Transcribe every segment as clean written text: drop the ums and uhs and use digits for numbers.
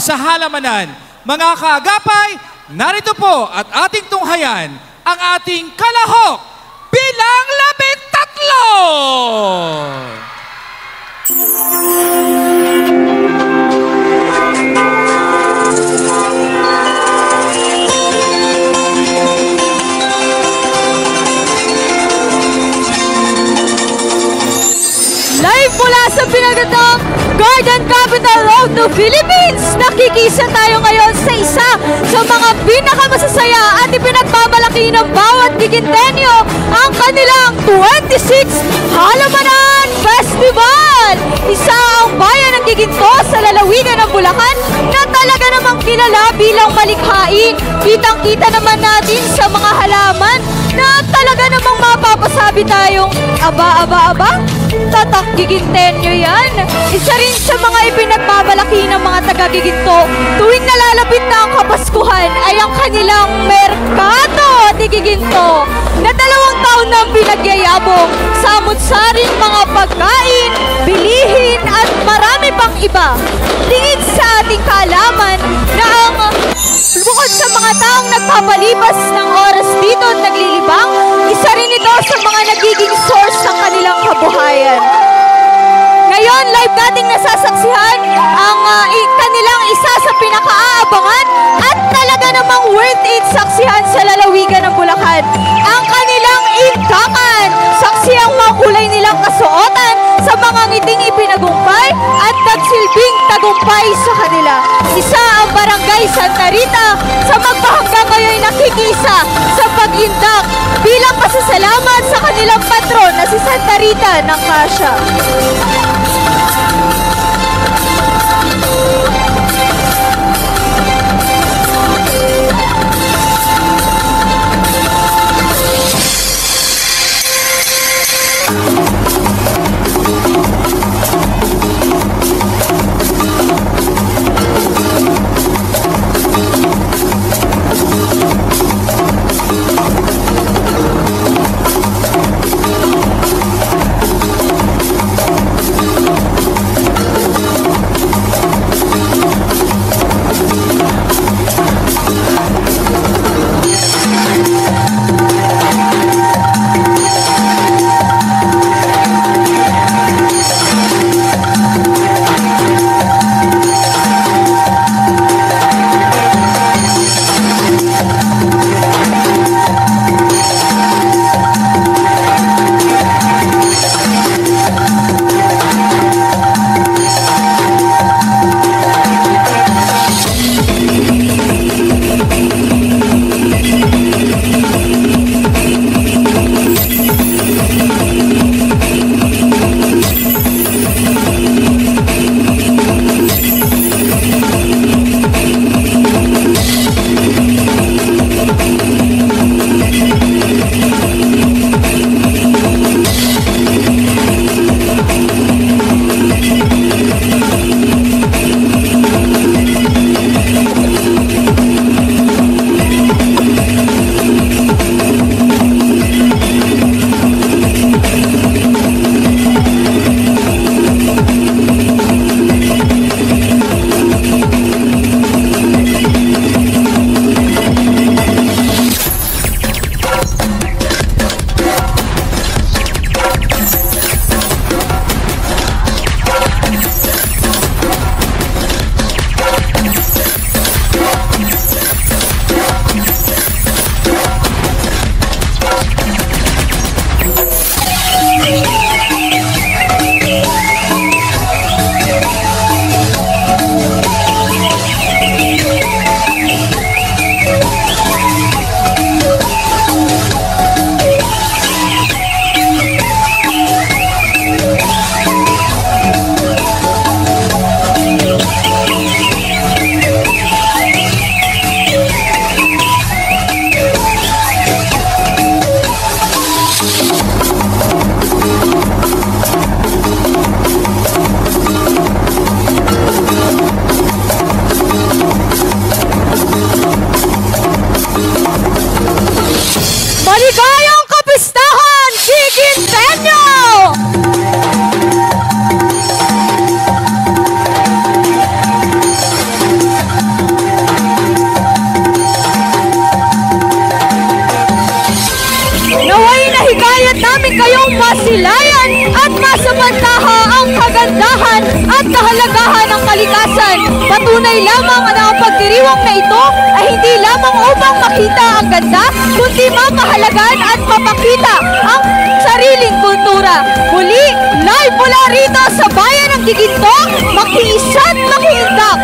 sa halamanan. Mga kaagapay, narito po at ating tunghayan ang ating kalahok bilang 13! Live mula sa pinagandang Garden Capital Road to Philippines! Nakikisa tayo ngayon sa isa sa mga pinakamasasaya at ipinagmamalaki ng bawat Gigintenyo ang kanilang 26th Halamanan Festival! Isa ang bayan ng Giginto sa lalawigan ng Bulacan na talaga namang kilala bilang malikhain. Kitang-kita naman natin sa mga halaman na talaga namang mapapasabi tayong aba, tatak Gigintenyo yan. Isa rin sa mga ipinagmamalaki ng mga taga-Giginto tuwing nalalapit na ang Kapaskuhan ay ang kanilang merkado ni Giginto na 2 taon na pinagyayabong samut-saring mga pagkain, bilihin at marami pang iba. Tingin sa ating kaalaman na ang bukod sa mga taong nagpapalipas ng oras dito at naglilibang, isa rin ito sa mga nagiging source ng kanilang kabuhayan. Ngayon, live nating nasasaksihan ang kanilang isa sa pinakaaabangan at talaga namang worth it saksihan sa lalawigan ng Bulacan. Ang kanilang intakan, saksi ang mga kulay nilang kasuotan sa mga ngiting ipinagumpay at nagsilbing tagumpay sa kanila. Isa ang Barangay Santa Rita sa magpahanggang ngayon nakikisa sa pag-indak bilang pasasalamat sa kanilang patron na si Santa Rita ng Kasya. at kahalagahan ng kalikasan. Patunay lamang na ang pagdiriwang na ito ay hindi lamang upang makita ang ganda, kundi mapahalagan at mapakita ang sariling kultura. Muli, live mula rito sa bayan ng Giginto, makiisa't makiindak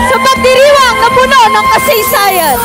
sa pagdiriwang na puno ng kasaysayan.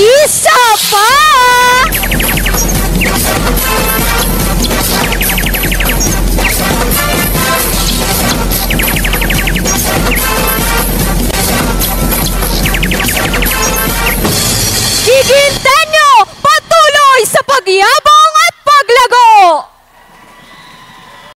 Isa pa! Gigintenyo patuloy sa pagyabang